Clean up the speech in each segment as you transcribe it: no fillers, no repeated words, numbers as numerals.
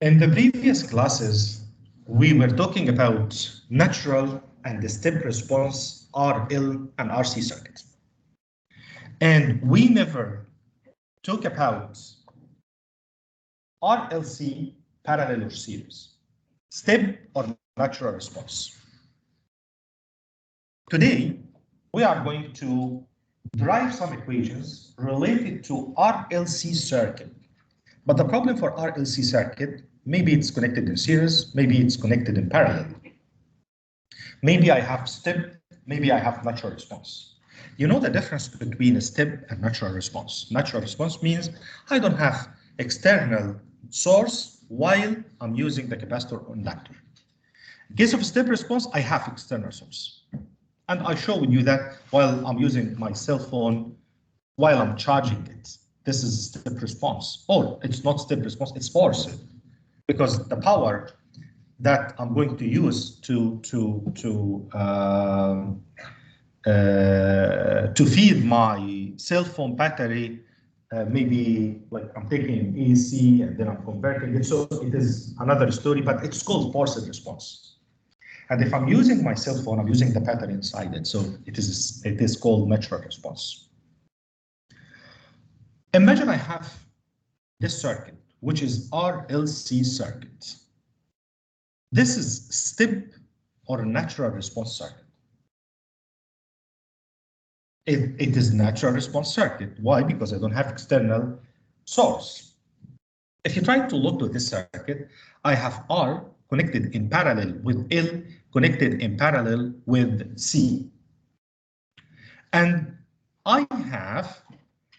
In the previous classes, we were talking about natural and step response RL and RC circuits. And we never talk about RLC parallel or series, step or natural response. Today, we are going to derive some equations related to RLC circuit. But the problem for RLC circuit, maybe it's connected in series, maybe it's connected in parallel. Maybe I have step, maybe I have natural response. You know the difference between a step and natural response. Natural response means I don't have external source while I'm using the capacitor or inductor. In case of step response, I have external source. And I showed you that while I'm using my cell phone, while I'm charging it. This is step response, or it's not step response, it's forced, because the power that I'm going to use to feed my cell phone battery, maybe like I'm taking AC and then I'm converting it. So it is another story, but it's called forced response. And if I'm using my cell phone, I'm using the battery inside it. So it is called natural response. Imagine I have this circuit, which is RLC circuit. This is step or natural response circuit. It is natural response circuit. Why? Because I don't have external source. If you try to look to this circuit, I have R connected in parallel with L, connected in parallel with C. And I have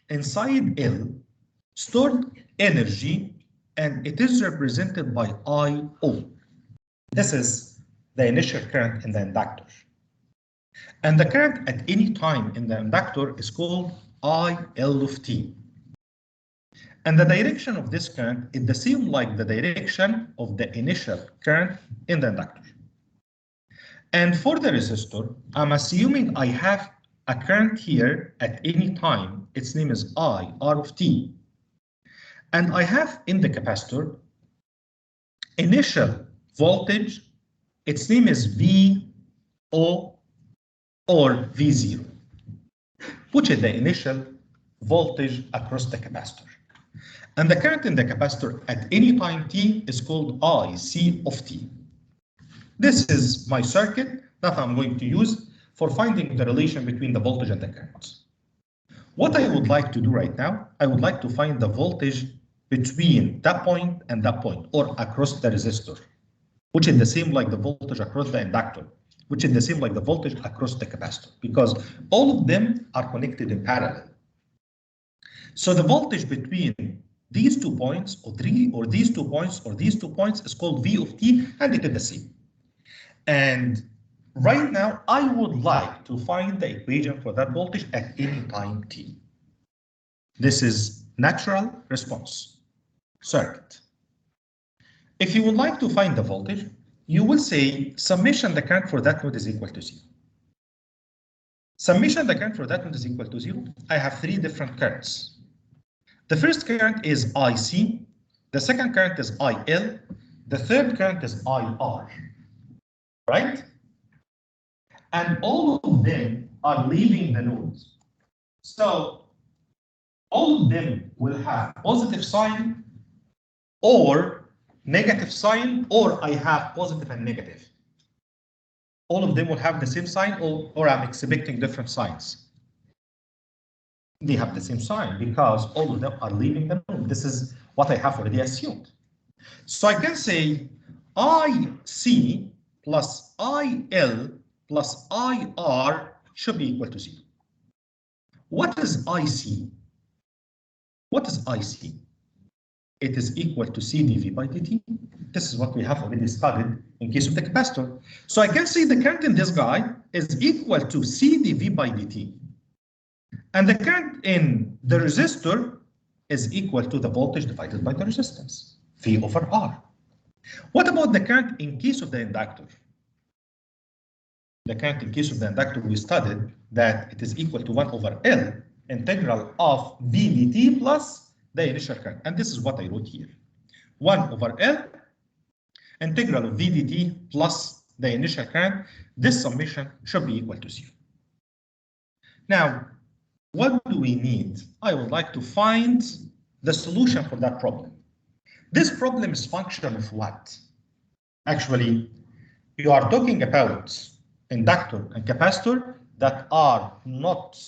inside L stored energy, and it is represented by IO. This is the initial current in the inductor. And the current at any time in the inductor is called IL of t. And the direction of this current is the same like the direction of the initial current in the inductor. And for the resistor, I'm assuming I have a current here at any time. Its name is I, R of t. And I have in the capacitor initial voltage. Its name is VO or V0, which is the initial voltage across the capacitor. And the current in the capacitor at any time t is called IC of t. This is my circuit that I'm going to use for finding the relation between the voltage and the current. What I would like to do right now, I would like to find the voltage between that point and that point, or across the resistor, which is the same like the voltage across the inductor, which is the same like the voltage across the capacitor, because all of them are connected in parallel. So the voltage between these 2 points, or these 2 points, or these 2 points is called V of t, and it is the same. And right now, I would like to find the equation for that voltage at any time t. This is natural response circuit. If you would like to find the voltage, you will say summation the current for that node is equal to 0. Summation the current for that node is equal to 0. I have 3 different currents. The first current is IC, the second current is IL, the third current is IR, right? And all of them are leaving the node. So all of them will have positive sign or negative sign, or I have positive and negative. All of them will have the same sign, or I'm expecting different signs. They have the same sign because all of them are leaving the node. This is what I have already assumed. So I can say IC plus IL plus IR should be equal to 0. What is IC? What is IC? It is equal to C dV by dt. This is what we have already studied in case of the capacitor. So I can say the current in this guy is equal to C dV by dt. And the current in the resistor is equal to the voltage divided by the resistance, V over R. What about the current in case of the inductor? The current in case of the inductor, we studied that it is equal to 1 over L integral of V dt plus the initial current. And this is what I wrote here. 1 over L integral of v dt plus the initial current, this summation should be equal to 0. Now, what do we need? I would like to find the solution for that problem. This problem is function of what? Actually, you are talking about inductor and capacitor that are not,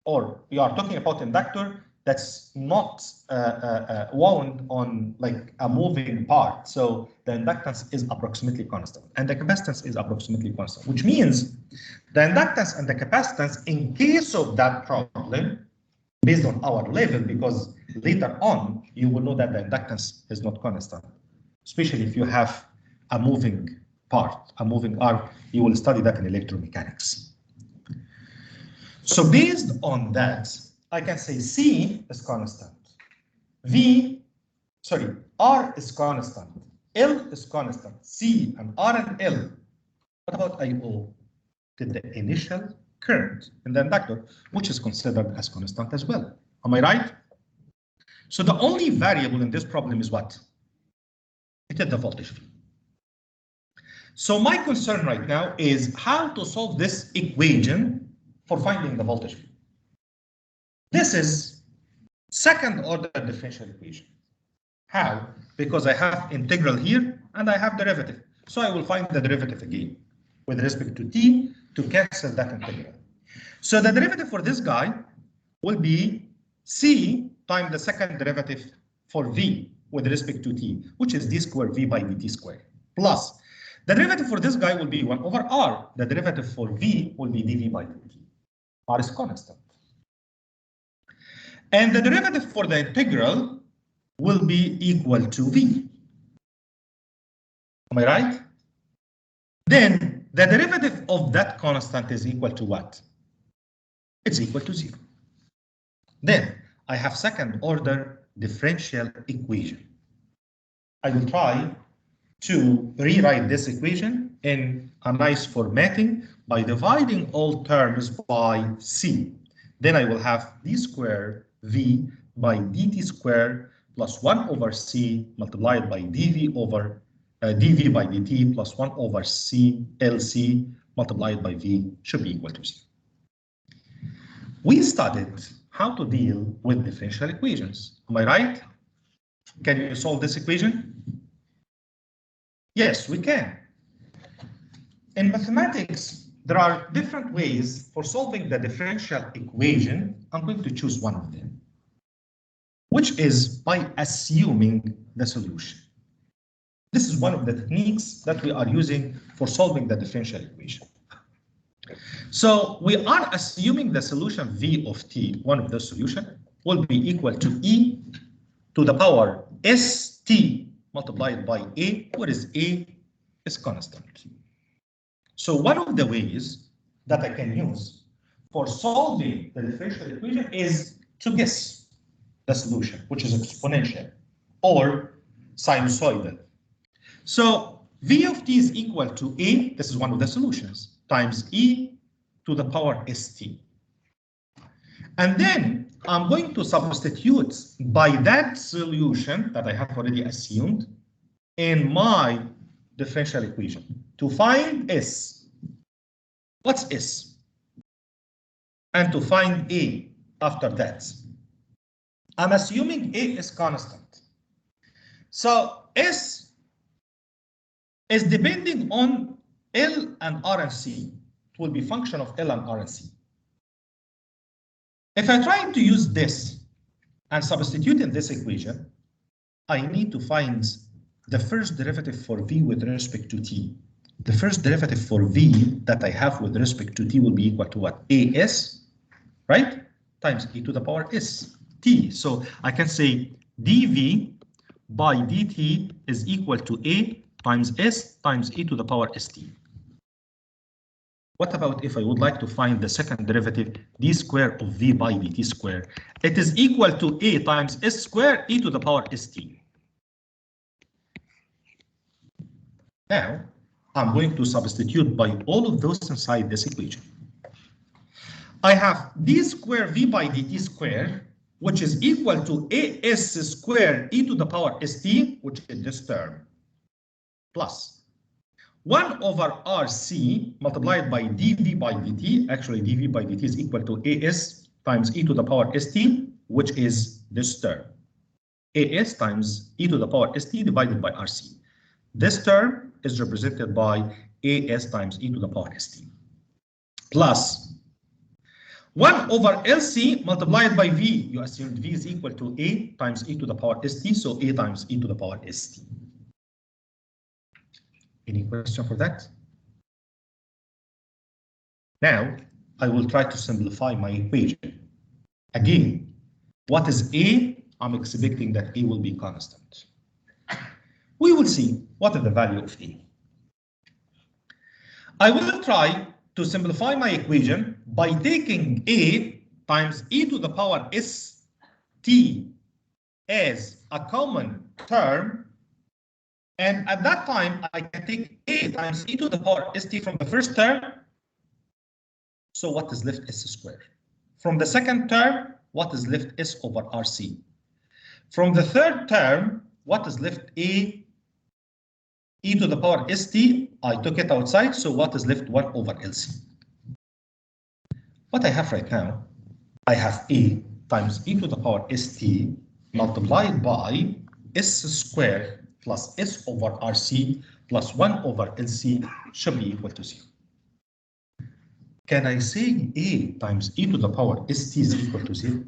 or you are talking about inductor that's not wound on like a moving part. So the inductance is approximately constant and the capacitance is approximately constant, which means the inductance and the capacitance in case of that problem, based on our level, because later on you will know that the inductance is not constant, especially if you have a moving part, a moving arm, you will study that in electromechanics. So based on that, I can say C is constant, R is constant, L is constant, C and R and L. What about IO? The initial current in the inductor, which is considered as constant as well. Am I right? So the only variable in this problem is what? It is the voltage V. So my concern right now is how to solve this equation for finding the voltage V. This is second order differential equation. How? Because I have integral here and I have derivative. So I will find the derivative again with respect to t to cancel that integral. So the derivative for this guy will be c times the second derivative for v with respect to t, which is d squared v by dt squared, plus the derivative for this guy will be 1 over r. The derivative for v will be dv by dt. R is constant. And the derivative for the integral will be equal to v. Am I right? Then the derivative of that constant is equal to what? It's equal to 0. Then I have second order differential equation. I will try to rewrite this equation in a nice formatting by dividing all terms by c. Then I will have d squared v by dt squared plus 1 over c multiplied by dv over dv by dt plus 1 over c LC multiplied by v should be equal to 0. We studied how to deal with differential equations. Am I right? Can you solve this equation? Yes, we can. In mathematics, there are different ways for solving the differential equation. I'm going to choose one of them, which is by assuming the solution. This is one of the techniques that we are using for solving the differential equation. So we are assuming the solution v of t, one of the solutions, will be equal to e to the power st multiplied by a, where is a is constant. So one of the ways that I can use for solving the differential equation is to guess the solution, which is exponential or sinusoidal. So v of t is equal to a, this is one of the solutions, times e to the power st. And then I'm going to substitute by that solution that I have already assumed in my differential equation to find s. What's s? And to find a after that. I'm assuming a is constant. So s is depending on L and R and C. It will be function of L and R and C. If I try to use this and substitute in this equation, I need to find the first derivative for v with respect to t. The first derivative for v that I have with respect to t will be equal to what? As, right? Times e to the power s, t. So I can say dv by dt is equal to a times s times e to the power st. What about if I would like to find the second derivative, d squared of v by dt squared? It is equal to a times s squared e to the power st. Now, I'm going to substitute by all of those inside this equation. I have d squared v by dt squared, which is equal to as squared e to the power st, which is this term. plus 1 over RC multiplied by dV by dt. Actually, dV by dt is equal to AS times e to the power st, which is this term. AS times e to the power st divided by RC. This term is represented by AS times e to the power st. Plus 1 over LC multiplied by V. You assumed V is equal to A times e to the power st, so A times e to the power st. Any question for that? Now, I will try to simplify my equation. Again, what is A? I'm expecting that A will be constant. We will see what is the value of A. I will try to simplify my equation by taking A times e to the power st as a common term, and at that time I can take A times e to the power st from the first term. So what is left? S squared. From the second term, what is left? S over RC. From the third term, what is left? A e to the power st. I took it outside, so what is left? 1 over LC. What I have right now, I have A times e to the power st multiplied by S squared plus S over RC plus 1 over LC should be equal to 0. Can I say A times e to the power st is equal to 0?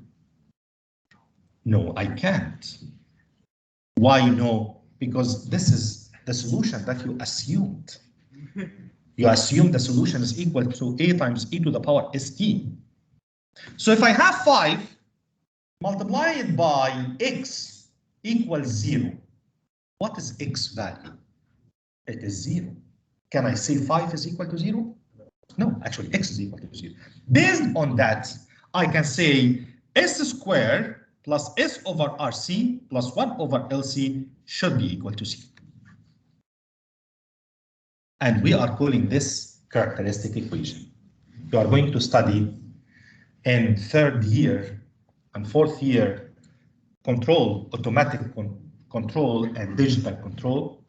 No, I can't. Why no? Because this is the solution that you assumed. You assume the solution is equal to A times e to the power st. So if I have 5 multiplied by x equals 0, what is x value? It is 0. Can I say 5 is equal to 0? No, actually x is equal to 0. Based on that, I can say S squared plus S over RC plus 1 over LC should be equal to 0. And we are calling this characteristic equation. You are going to study in third year and fourth year control, automatic control and digital control.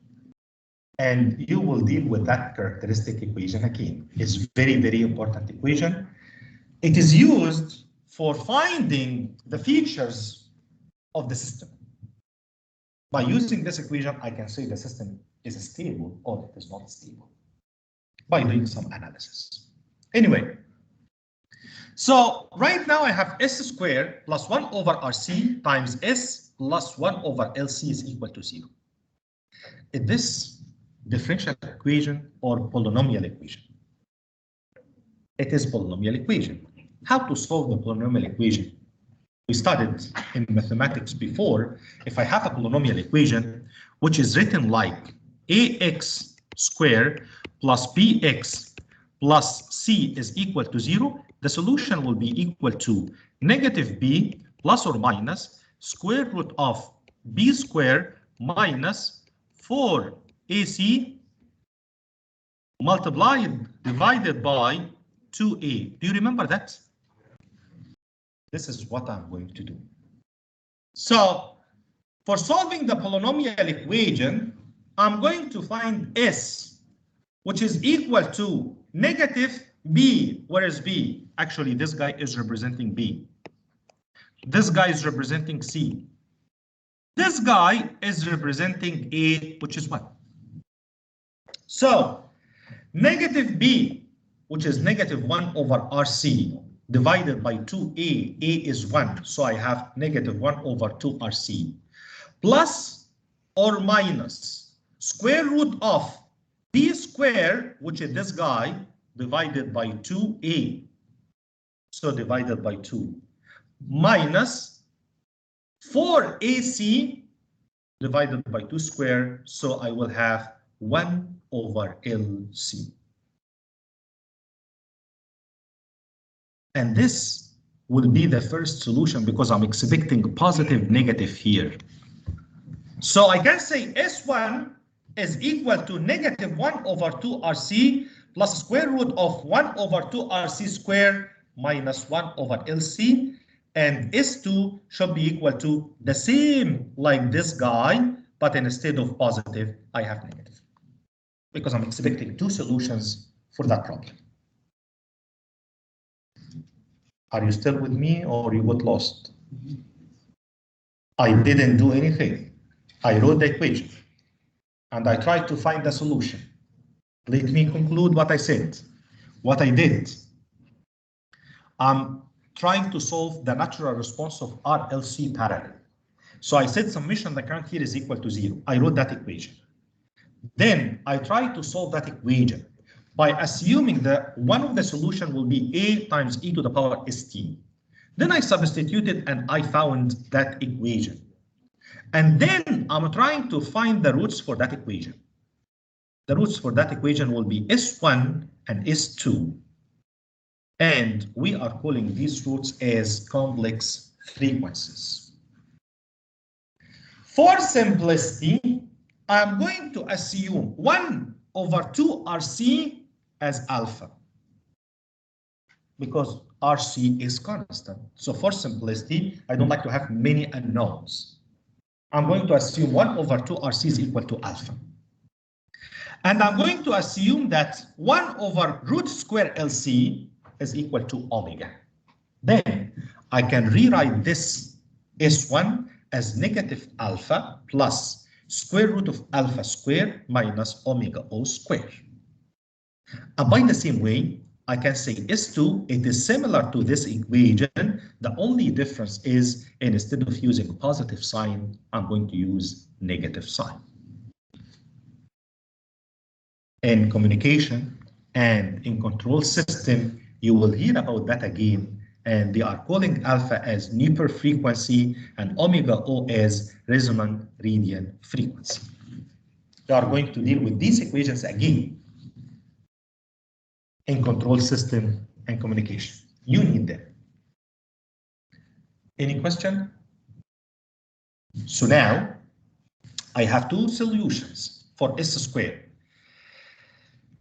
And you will deal with that characteristic equation again. It's very, very important equation. It is used for finding the features of the system. By using this equation, I can say the system is stable or it is not stable by doing some analysis. Anyway, so right now I have S squared plus 1 over RC times S plus 1 over LC is equal to 0. Is this differential equation or polynomial equation? It is polynomial equation. How to solve the polynomial equation? We studied in mathematics before. If I have a polynomial equation which is written like ax squared plus bx plus c is equal to 0, the solution will be equal to negative b plus or minus square root of b squared minus 4ac divided by 2a. Do you remember that? This is what I'm going to do. So for solving the polynomial equation, I'm going to find S, which is equal to negative b. Where is b? Actually, this guy is representing b. This guy is representing c. This guy is representing a, which is 1. So negative b, which is negative 1 over RC, divided by 2a, a is 1, so I have negative 1 over 2RC, plus or minus square root of b squared, which is this guy, divided by 2a, so divided by 2, minus 4ac divided by 2 squared, so I will have 1 over LC. And this will be the first solution because I'm expecting positive negative here. So I can say S1 is equal to negative 1 over 2RC plus square root of 1 over 2RC squared minus 1 over LC. And S2 should be equal to the same like this guy, but instead of positive, I have negative. because I'm expecting two solutions for that problem. Are you still with me or you got lost? I didn't do anything. I wrote the equation and I tried to find the solution. Let me conclude what I said. What I did, I'm trying to solve the natural response of RLC parallel. So I said summation of the current here is equal to 0. I wrote that equation. Then I tried to solve that equation by assuming that one of the solution will be A times e to the power st. Then I substituted and I found that equation. And then I'm trying to find the roots for that equation. The roots for that equation will be S1 and S2. And we are calling these roots as complex frequencies. For simplicity, I'm going to assume 1 over 2 RC as alpha, because RC is constant. So for simplicity, I don't like to have many unknowns. I'm going to assume 1 over 2 RC is equal to alpha. And I'm going to assume that 1 over root square LC is equal to omega. Then I can rewrite this S1 as negative alpha plus square root of alpha squared minus omega O squared. And by the same way, I can say S2, it is similar to this equation. The only difference is instead of using positive sign, I'm going to use negative sign. In communication and in control system, you will hear about that again, and they are calling alpha as Neper frequency and omega O as resonant radian frequency. You are going to deal with these equations again in control system and communication. You need them. Any question? So now I have two solutions for S squared.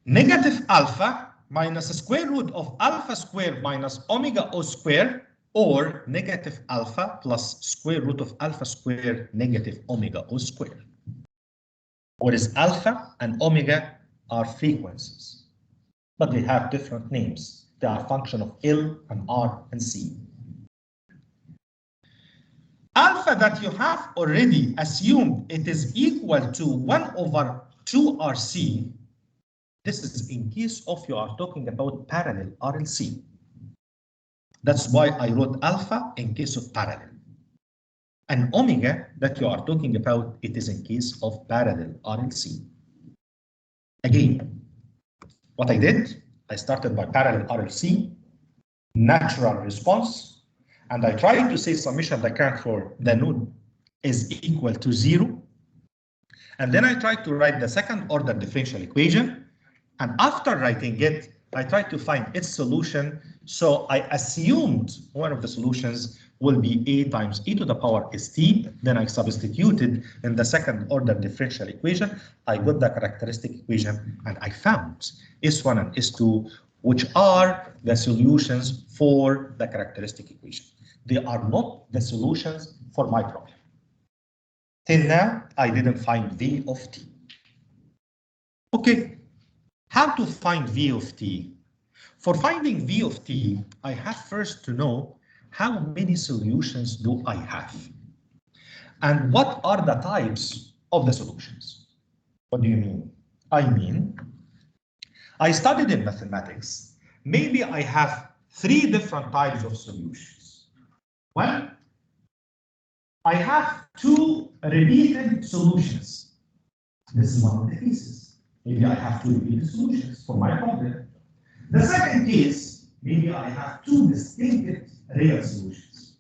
Negative alpha minus the square root of alpha squared minus omega O squared, or negative alpha plus square root of alpha squared negative omega O squared. Whereas alpha and omega are frequencies, but they have different names. They are a function of L and R and C. Alpha that you have already assumed it is equal to 1 over 2 RC. This is in case of you are talking about parallel RLC. That's why I wrote alpha in case of parallel. And omega that you are talking about, it is in case of parallel RLC. Again, what I did, I started by parallel RLC, natural response, and I tried to say summation of the current for the node is equal to 0. And then I tried to write the second order differential equation. And after writing it, I tried to find its solution. So I assumed one of the solutions will be A times e to the power st. Then I substituted in the second order differential equation. I got the characteristic equation and I found S1 and S2, which are the solutions for the characteristic equation. They are not the solutions for my problem. Till now, I didn't find V of t. Okay. How to find V of t? For finding V of t, I have first to know how many solutions do I have? And what are the types of the solutions? What do you mean? I mean, I studied in mathematics. Maybe I have 3 different types of solutions. Well, I have 2 repeated solutions. This is one of the cases. Maybe I have 2 repeated solutions for my problem. The second case, maybe I have 2 distinct real solutions.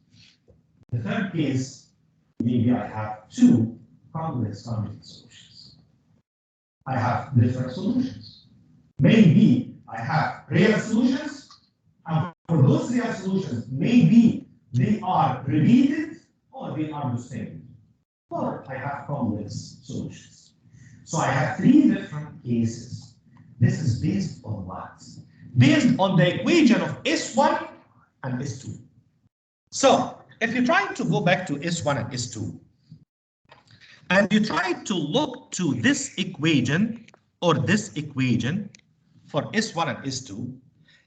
The third case, maybe I have 2 complex conjugate solutions. I have different solutions. Maybe I have real solutions, and for those real solutions, maybe they are repeated or they are distinct. Or I have complex solutions. So I have 3 different cases. This is based on what? Based on the equation of S1 and S2. So if you try to go back to S1 and S2, and you try to look to this equation or this equation for S1 and S2,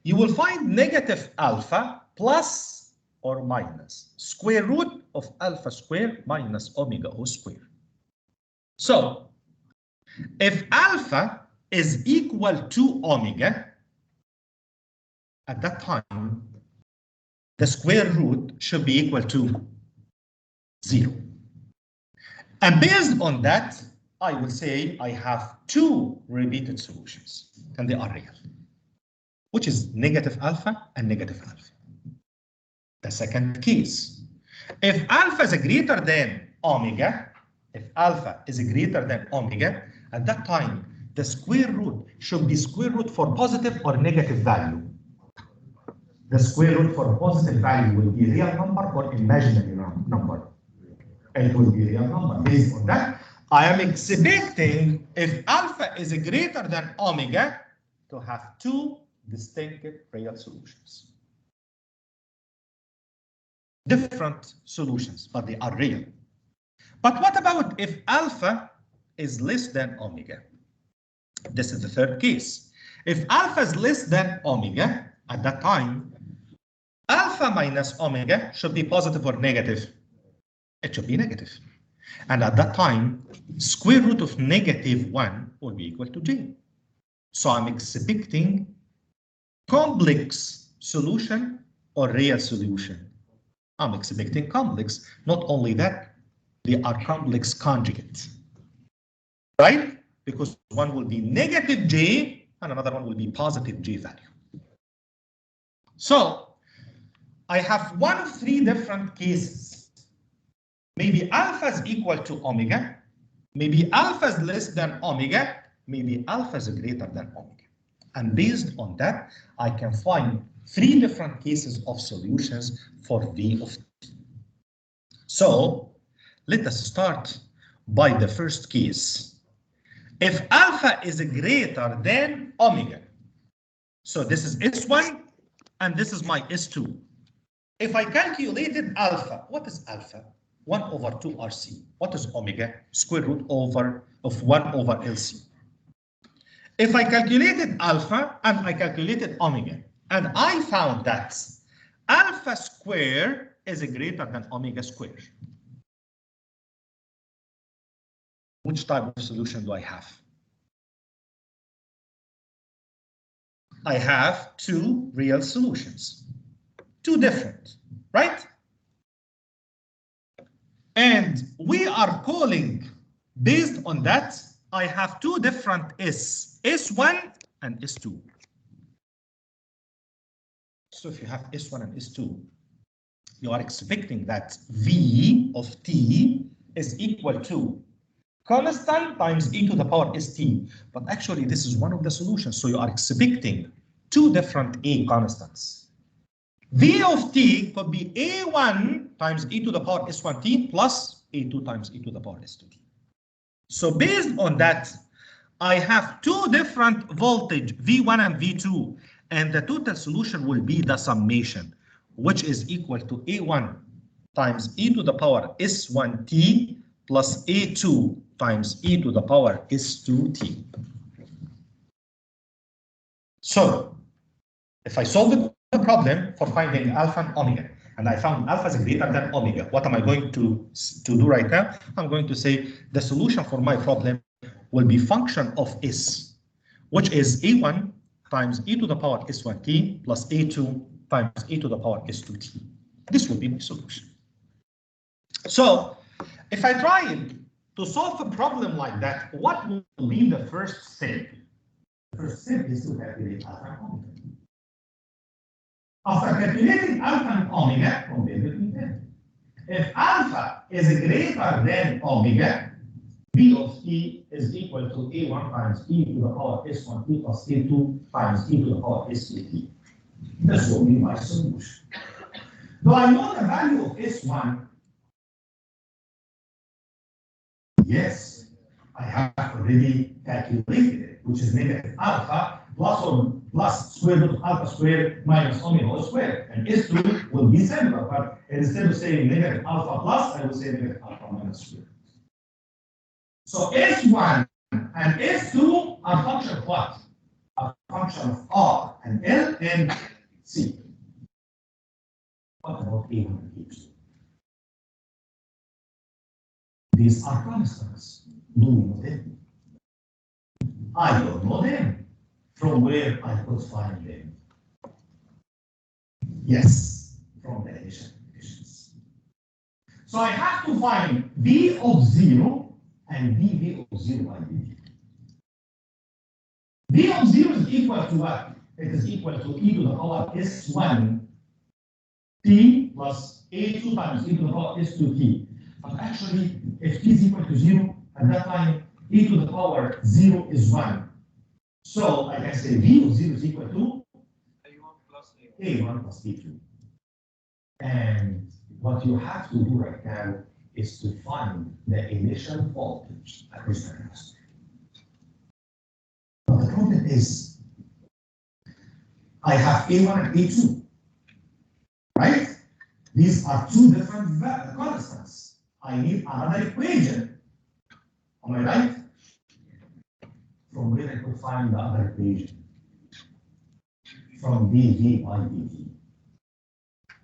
you will find negative alpha plus or minus square root of alpha square minus omega O square. So if alpha is equal to omega, at that time, the square root should be equal to 0. And based on that, I will say I have two repeated solutions, and they are real, which is negative alpha and negative alpha. The second case, if alpha is greater than omega, if alpha is greater than omega, at that time, the square root should be square root for positive or negative value. The square root for positive value will be real number or imaginary number. It will be real number. Based on that, I am expecting if alpha is greater than omega to have two distinct real solutions. Different solutions, but they are real. But what about if alpha is less than omega? This is the third case. If alpha is less than omega, at that time, alpha minus omega should be positive or negative. It should be negative. And at that time, square root of -1 will be equal to j. So I'm expecting complex solution or real solution. I'm expecting complex. Not only that, they are complex conjugate. Right? Because one will be negative j and another one will be positive j value. So I have one of three different cases. Maybe alpha is equal to omega, maybe alpha is less than omega, maybe alpha is greater than omega. And based on that, I can find three different cases of solutions for V of t. So let us start by the first case. If alpha is greater than omega, so this is S1 and this is my S2. If I calculated alpha, what is alpha? 1 over 2 RC. What is omega? Square root of 1 over LC. If I calculated alpha and I calculated omega, and I found that alpha square is greater than omega square, which type of solution do I have? I have two real solutions, two different, right? And we are calling, based on that, I have two different S, S1 and S2. So if you have S1 and S2, you are expecting that V of t is equal to constant times e to the power st. But actually, this is one of the solutions. So you are expecting two different A constants. V of t could be A1 times e to the power S1t plus A2 times e to the power S2t. So based on that, I have two different voltage, V1 and V2, and the total solution will be the summation, which is equal to A1 times e to the power S1t plus A2 times e to the power S2t. So if I solve the problem for finding alpha and omega, and I found alpha is greater than omega, what am I going to do right now? I'm going to say the solution for my problem will be function of S, which is A1 times e to the power S1t plus A2 times e to the power S2t. This will be my solution. So if I try to solve a problem like that, what will be the first step? The first step is to calculate alpha and omega. After calculating alpha and omega, compare between them. If alpha is greater than omega, V of t is equal to A1 times e to the power S1t plus A2 times e to the power S2t. This will be my solution. Do I know the value of S1? Yes, I have already calculated it, which is negative alpha plus square root of alpha squared minus omega squared. And S2 will be similar, but instead of saying negative alpha plus, I will say negative alpha minus squared. So S1 and S2 are function of what? A function of R and L and C. What about A1 and A2? These are constants. Do we know them? I don't know them. From where I could find them? Yes, from the initial conditions. So I have to find V of 0 and dV of 0 by dt. V of 0 is equal to what? It is equal to e to the power s1 t plus a2 times e to the power s2t. But actually, if t is equal to 0, at that time, e to the power 0 is 1. So I can say V of 0 is equal to A1 plus A2. And what you have to do right now is to find the initial voltage at this capacitor. But the problem is, I have A1 and A2, right? These are two different constants. I need another equation. Am I right? From where I could find the other equation? From dV by dt.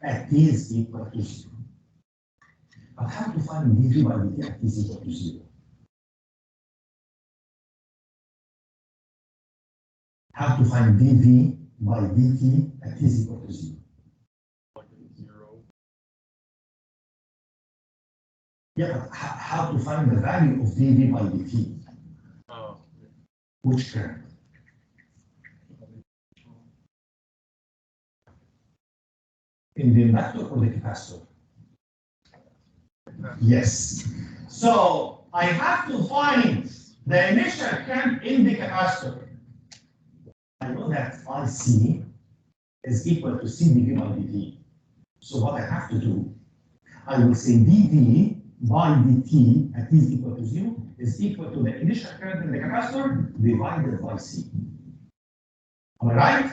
At t is equal to 0. But how to find dV by dt at t is equal to 0? How to find dV by dt at t is equal to 0? Yeah, but how to find the value of dV by dt? Which current? In the inductor or the capacitor? Yes. So I have to find the initial current in the capacitor. I know that IC is equal to C dV by dt. So what I have to do, I will say dV by dt at t is equal to 0 is equal to the initial current in the capacitor divided by C. Am I right?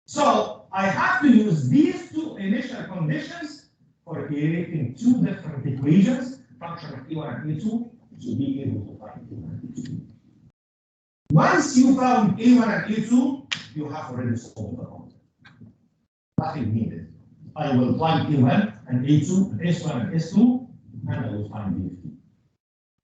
So I have to use these two initial conditions for creating two different equations, function of E1 and E2, to be able to find E1 and E2. Once you found A1 and A2, you have already solved the problem. Nothing needed. I will find A1 and A2, and S1 and S2, and I will find DFT.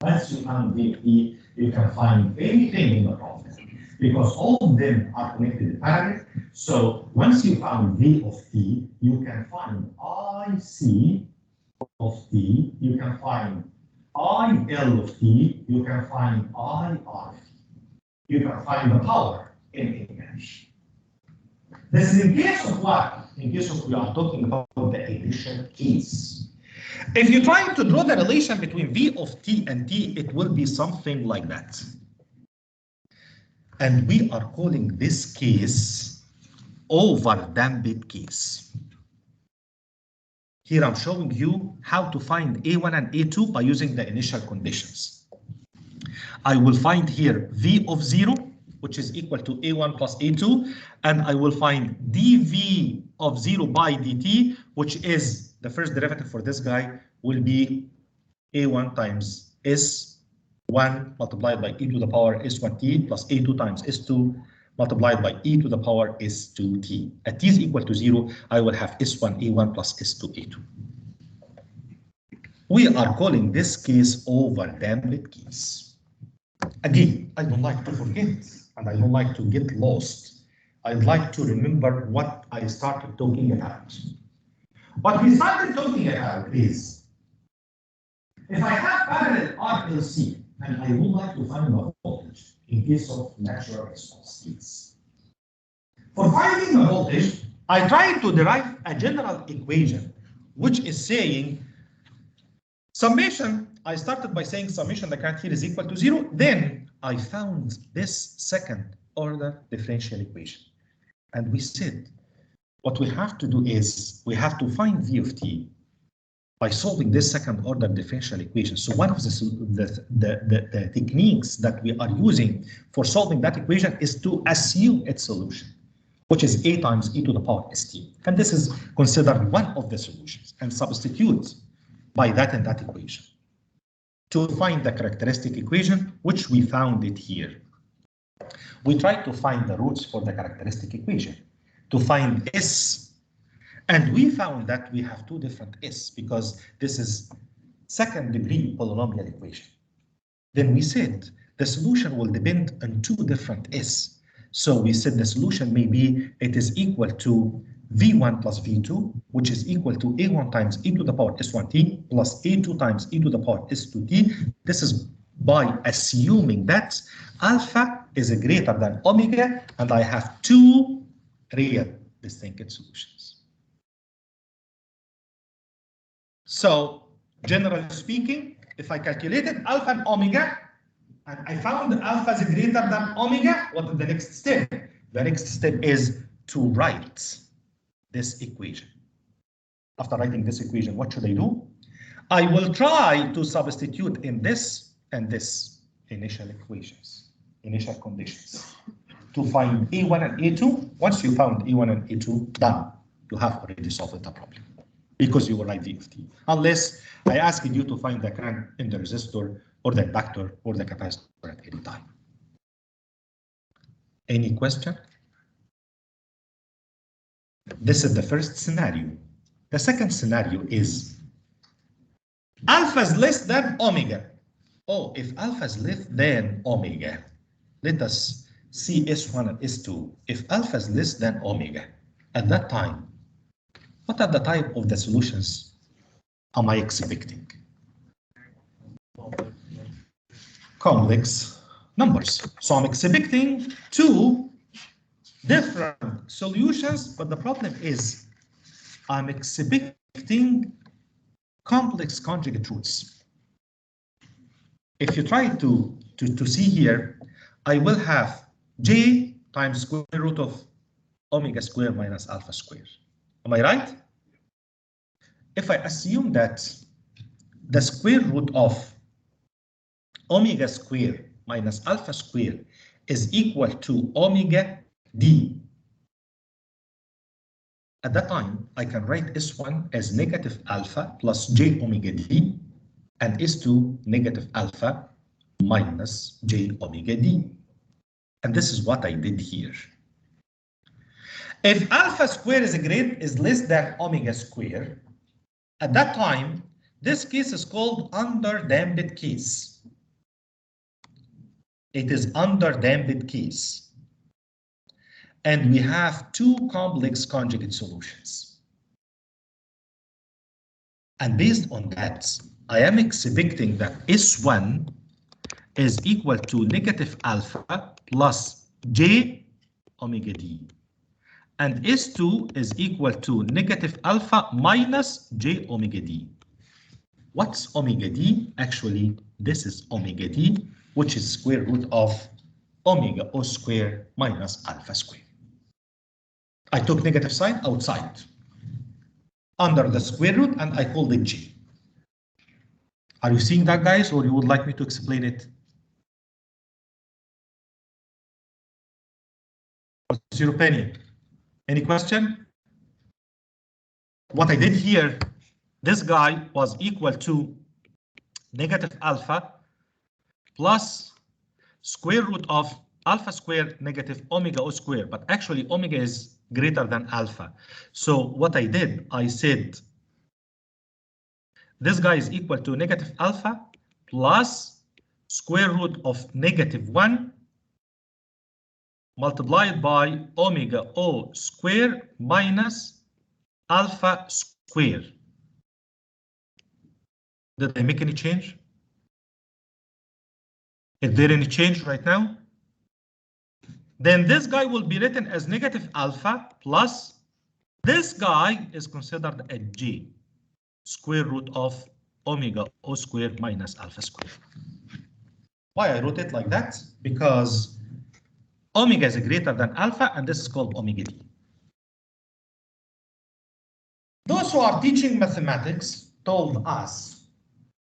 Once you find DFT, you can find anything in the problem, because all of them are connected in parallel. So once you found V of t, you can find IC of t, you can find IL of t, you can find IR of t. You can find the power in any mesh. This is in case of what? In case of we are talking about the initial case. If you're trying to draw the relation between V of t and t, it will be something like that. And we are calling this case overdamped case. Here I'm showing you how to find A1 and A2 by using the initial conditions. I will find here V of 0, which is equal to A1 plus A2, and I will find dV of 0 by dt, which is the first derivative for this guy will be A1 times S1 multiplied by e to the power S1t plus A2 times S2 multiplied by e to the power S2t. At t is equal to 0, I will have S1A1 plus S2A2. We are calling this case overdamped case. Again, I don't like to forget, and I don't like to get lost. I'd like to remember what I started talking about. What we started talking about is, if I have parallel RLC, and I would like to find the voltage in case of natural response case. For finding the voltage, I try to derive a general equation, which is saying summation. I started by saying summation the current here is equal to 0. Then I found this second order differential equation. And we said what we have to do is we have to find V of t by solving this second order differential equation. So one of the techniques that we are using for solving that equation is to assume its solution, which is A times e to the power st. And this is considered one of the solutions, and substitute by that in that equation. to find the characteristic equation, which we found it here. We tried to find the roots for the characteristic equation, to find S. And we found that we have two different S because this is second degree polynomial equation. Then we said the solution will depend on two different S. So we said the solution may be it is equal to V1 plus V2, which is equal to A1 times e to the power S1t plus A2 times e to the power S2t. This is by assuming that alpha is greater than omega, and I have two real distinct solutions. So generally speaking, if I calculated alpha and omega, and I found alpha is greater than omega, what is the next step? The next step is to write this equation. After writing this equation, what should I do? I will try to substitute in this and this initial equations, initial conditions, to find A1 and A2. Once you found A1 and A2, done. You have already solved the problem because you will write V of t. Unless I asked you to find the current in the resistor or the inductor or the capacitor at any time. Any question? This is the first scenario. The second scenario is alpha is less than omega. Oh, if alpha is less than omega, let us see S1 and S2. If alpha is less than omega, at that time, what are the type of the solutions am I expecting? Complex numbers. So I'm expecting two different solutions, but the problem is I'm expecting complex conjugate roots. If you try to see here, I will have j times square root of omega square minus alpha square. Am I right? If I assume that the square root of omega square minus alpha square is equal to omega d, at that time I can write S1 as negative alpha plus j omega d and S2 negative alpha minus j omega d. And this is what I did here. If alpha square is less than omega square, at that time, this case is called underdamped case. It is underdamped case. And we have two complex conjugate solutions. And based on that, I am expecting that S1 is equal to negative alpha plus j omega d. And S2 is equal to negative alpha minus j omega d. What's omega d? Actually, this is omega d, which is square root of omega o square minus alpha square. I took negative sign outside under the square root and I called it j. Are you seeing that, guys, or you would like me to explain it? What's your opinion? Any question? What I did here, this guy was equal to negative alpha plus square root of alpha square negative omega o square, but actually omega is greater than alpha. So what I did, I said this guy is equal to negative alpha plus square root of negative 1 multiplied by omega o square minus alpha square. Did I make any change? Is there any change right now? Then this guy will be written as negative alpha plus this guy is considered a j, square root of omega o square minus alpha square. Why I wrote it like that? Because omega is greater than alpha, and this is called omega d. Those who are teaching mathematics told us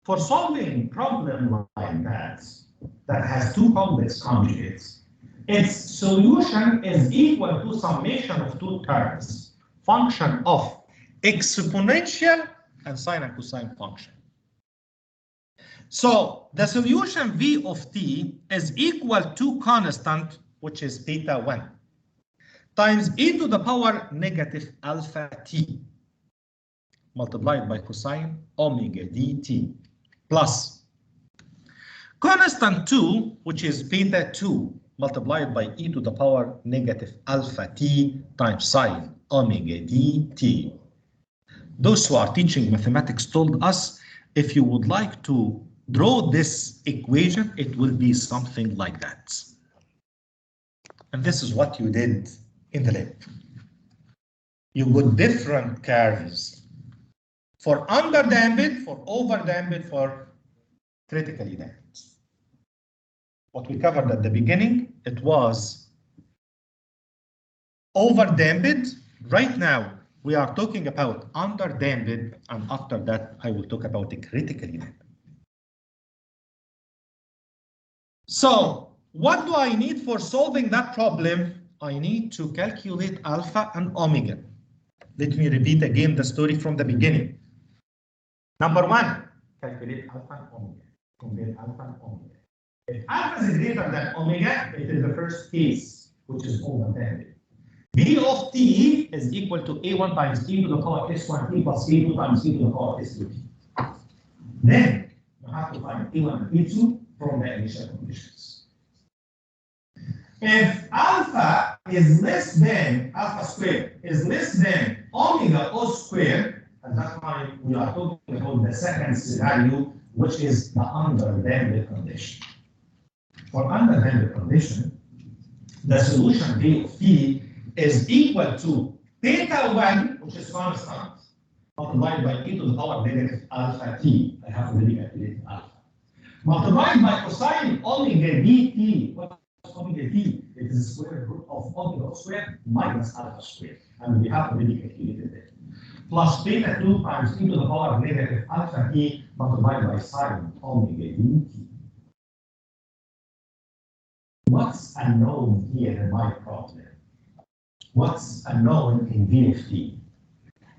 for solving problem like that has two complex conjugates, its solution is equal to summation of two terms, function of exponential and sine and cosine function. So the solution V of t is equal to constant, which is beta 1, times e to the power negative alpha t, multiplied by cosine omega dt, plus constant 2, which is beta 2, multiplied by e to the power negative alpha t times sine omega dt. Those who are teaching mathematics told us if you would like to draw this equation, it will be something like that. And this is what you did in the lab. You got different curves for underdamped, for overdamped, for critically damped. What we covered at the beginning, it was overdamped. Right now, we are talking about underdamped, and after that, I will talk about the critically damped. So, what do I need for solving that problem? I need to calculate alpha and omega. Let me repeat again the story from the beginning. Number one, calculate alpha and omega. Compare alpha and omega. If alpha is greater than omega, it is the first case, which is overdamped. V of t is equal to a1 times e to the power s1t plus a2 times e to the power s2t. Then you have to find a1 and a2 from the initial conditions. If alpha is less than alpha squared is less than omega o squared, at that time we are talking about the second scenario, which is the underdamped condition. For underdamped condition, the solution V of t is equal to beta 1, which is constant, multiplied by e to the power negative alpha t. I have already calculated alpha. Multiplied by cosine omega dt. What is omega d? It is the square root of omega squared minus alpha squared. And we have already calculated it. Plus beta 2 times e to the power negative alpha t multiplied by sine omega dt. What's unknown here in my problem? What's unknown in V of t?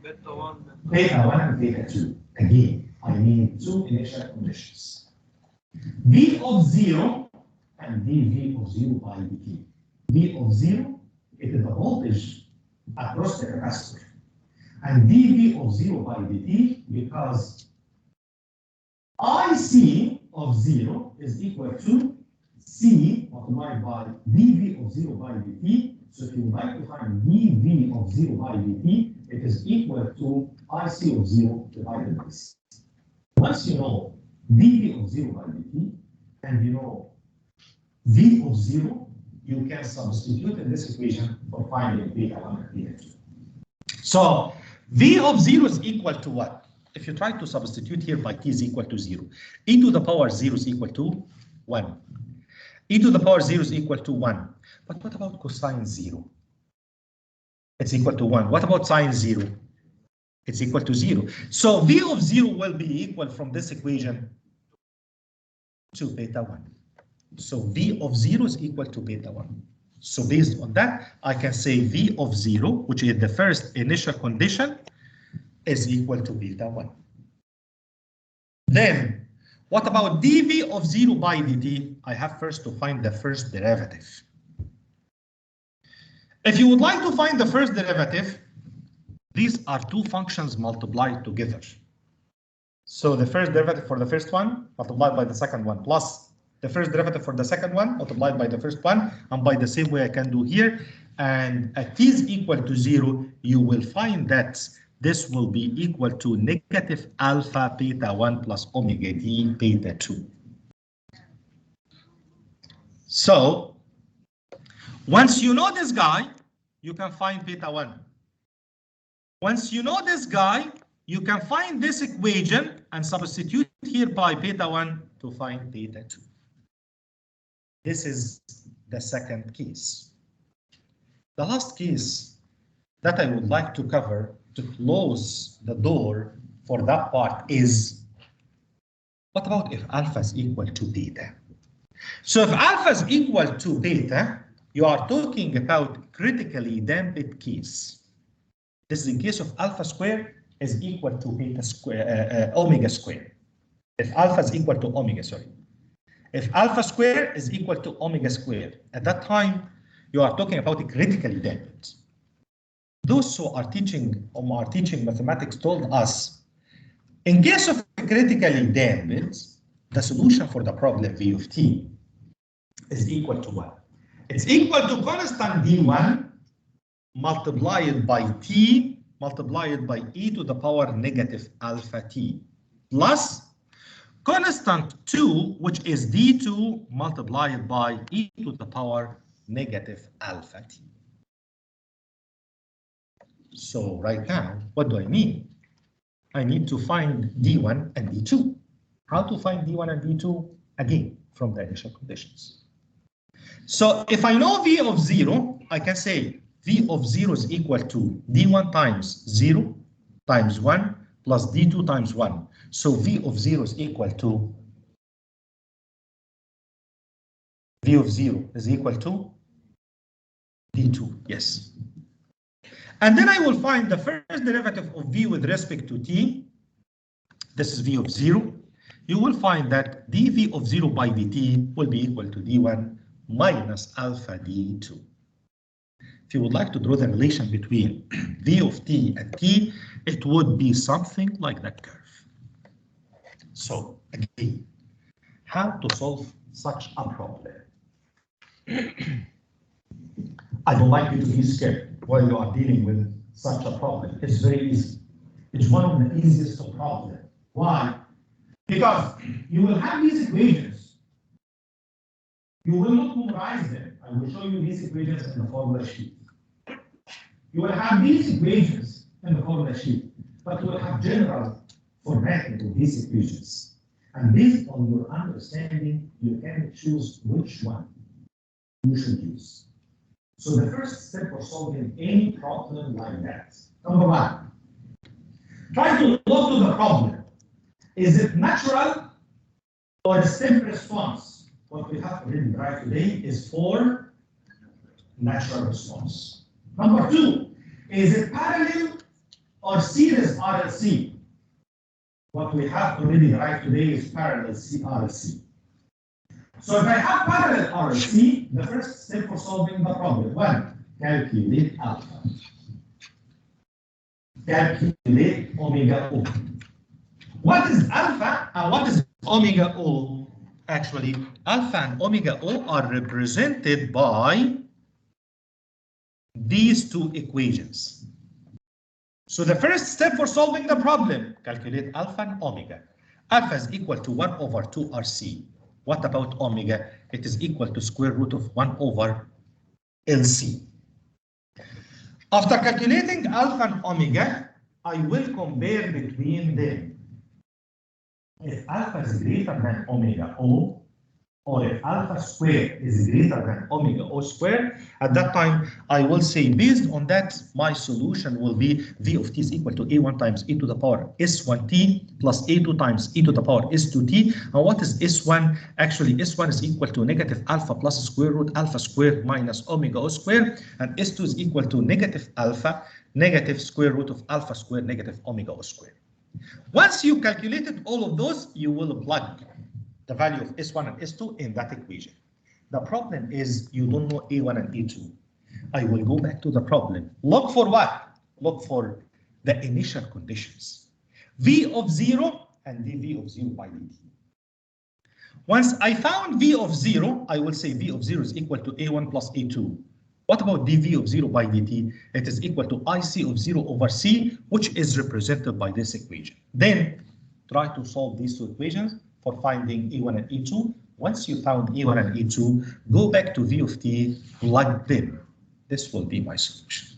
Beta 1. Beta 1 and beta 2. Again, I need two initial conditions. V of 0 and dV of 0 by dt. V of 0, it is the voltage across the capacitor. And dV of 0 by dt, because IC of 0 is equal to C multiplied by dV of 0 by dt. So if you would like to find dV of 0 by dt, it is equal to IC of 0 divided by C. Once you know dV of 0 by dt, and you know V of 0, you can substitute in this equation for finding beta 1 and beta 2. So V of 0 is equal to what? If you try to substitute here by t is equal to 0, e to the power 0 is equal to 1. E to the power 0 is equal to 1. But what about cosine 0? It's equal to 1. What about sine 0? It's equal to 0. So V of 0 will be equal from this equation to beta 1. So V of 0 is equal to beta 1. So based on that, I can say V of 0, which is the first initial condition, is equal to beta 1. Then, what about dV of 0 by dt? I have first to find the first derivative. If you would like to find the first derivative, these are two functions multiplied together. So the first derivative for the first one multiplied by the second one, plus the first derivative for the second one multiplied by the first one, and by the same way I can do here. And at t is equal to 0, you will find that this will be equal to negative alpha beta 1 plus omega d beta 2. So once you know this guy, you can find beta 1. Once you know this guy, you can find this equation and substitute here by beta 1 to find beta 2. This is the second case. The last case that I would like to cover to close the door for that part is, what about if alpha is equal to beta? So if alpha is equal to beta, you are talking about critically damped case. This is in case of alpha square is equal to beta square, omega square. If alpha is equal to omega, sorry. If alpha square is equal to omega square, at that time, you are talking about a critically dampened. Those who are teaching mathematics told us, in case of critically dampened, the solution for the problem V of t is equal to what? It's equal to constant d1 multiplied by t multiplied by e to the power negative alpha t plus constant 2, which is d2 multiplied by e to the power negative alpha t. So right now, what do I need? I need to find d1 and d2. How to find d1 and d2? Again, from the initial conditions. So if I know v of 0, I can say v of 0 is equal to d1 times 0 times 1 plus d2 times 1. So v of 0 is equal to d2, yes. And then I will find the first derivative of v with respect to t. This is v of 0. You will find that dv of 0 by dt will be equal to d1 minus alpha d2. If you would like to draw the relation between v of t and t, it would be something like that curve. So again, how to solve such a problem? I don't like you to be scared while you are dealing with such a problem. It's very easy. It's one of the easiest problems. Why? Because you will have these equations. You will not memorize them. I will show you these equations in the formula sheet. You will have these equations in the formula sheet, but you will have general formatting of these equations. And based on your understanding, you can choose which one you should use. So the first step for solving any problem like that, number one, try to look to the problem. Is it natural or a step response? What we have already derived today is for natural response. Number two, is it parallel or series RLC? What we have already derived today is parallel RLC. So if I have parallel RLC, the first step for solving the problem, one, calculate alpha. Calculate omega O. What is alpha and what is omega O? Actually, alpha and omega O are represented by these two equations. So the first step for solving the problem, calculate alpha and omega. Alpha is equal to 1 over 2 RC. What about omega? It is equal to square root of 1 over LC. After calculating alpha and omega, I will compare between them. If alpha is greater than omega O, or if alpha squared is greater than omega O squared, at that time, I will say, based on that, my solution will be V of t is equal to A1 times e to the power S1t plus A2 times e to the power S2t. And what is S1? Actually, S1 is equal to negative alpha plus square root alpha squared minus omega O squared, and S2 is equal to negative alpha, negative square root of alpha squared, negative omega O squared. Once you calculated all of those, you will plug the value of S1 and S2 in that equation. The problem is you don't know A1 and A2. I will go back to the problem. Look for what? Look for the initial conditions. V of 0 and dV of 0 by dt. Once I found V of 0, I will say V of 0 is equal to A1 plus A2. What about dV of 0 by dt? It is equal to IC of 0 over C, which is represented by this equation. Then try to solve these two equations for finding A1 and A2. Once you found A1 and A2, go back to V of t, plug them. This will be my solution.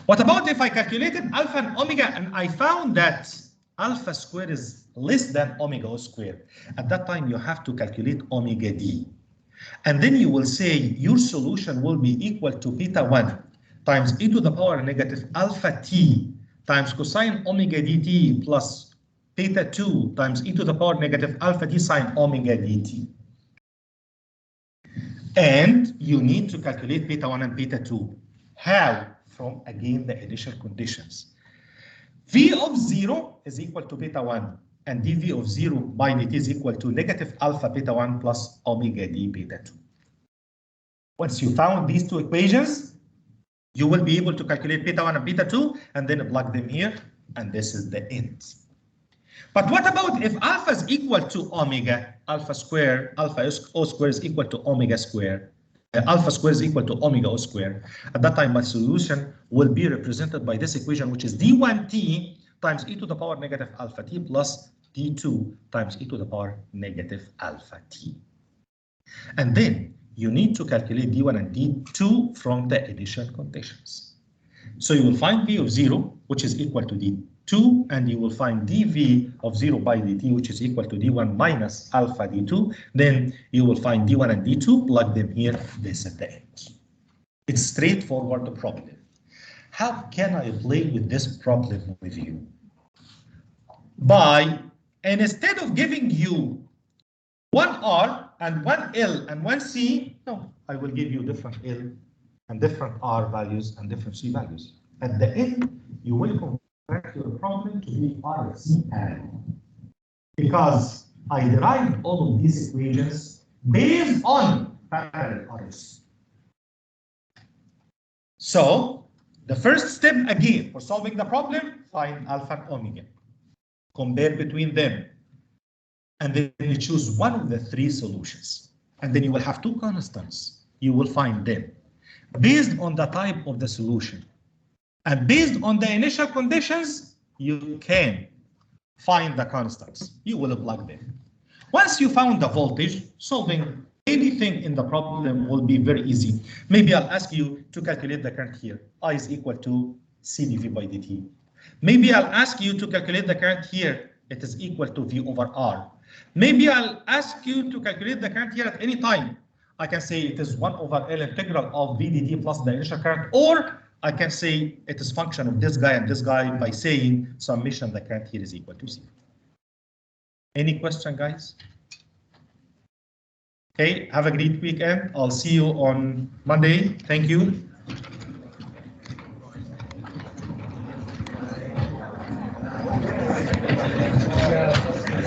What about if I calculated alpha and omega and I found that alpha squared is less than omega O squared? At that time, you have to calculate omega d. And then you will say your solution will be equal to beta 1 times e to the power negative alpha t times cosine omega dt plus beta 2 times e to the power negative alpha t sine omega dt. And you need to calculate beta 1 and beta 2. How? From, again, the initial conditions. V of 0 is equal to beta 1 and dv of 0 by dt is equal to negative alpha beta 1 plus omega d beta 2. Once you found these two equations, you will be able to calculate beta 1 and beta 2 and then plug them here, and this is the end. But what about if alpha is equal to omega, alpha square, alpha O square is equal to omega square, alpha square is equal to omega O square. At that time, my solution will be represented by this equation, which is d1t times e to the power negative alpha t plus d2 times e to the power negative alpha t. And then you need to calculate d1 and d2 from the initial conditions. So you will find v of 0, which is equal to d2, and you will find dv of 0 by dt, which is equal to d1 minus alpha d2. Then you will find d1 and d2, plug them here, this at the end. It's straightforward problem. How can I play with this problem with you? By, and instead of giving you one R and one L and one C, no, I will give you different L and different R values and different C values. At the end, you will convert your problem to be RLC parallel. Because I derived all of these equations based on parallel RLC. So, the first step again for solving the problem, find alpha and omega. Compare between them. And then you choose one of the three solutions. And then you will have two constants. You will find them based on the type of the solution. And based on the initial conditions, you can find the constants. You will plug them. Once you found the voltage, solving anything in the problem will be very easy. Maybe I'll ask you to calculate the current here. I is equal to C dV by dt. Maybe I'll ask you to calculate the current here. It is equal to V over R. Maybe I'll ask you to calculate the current here at any time. I can say it is 1 over L integral of V dt plus the initial current, or I can say it is function of this guy and this guy by saying summation the current here is equal to 0. Any question, guys? Okay, have a great weekend. I'll see you on Monday. Thank you.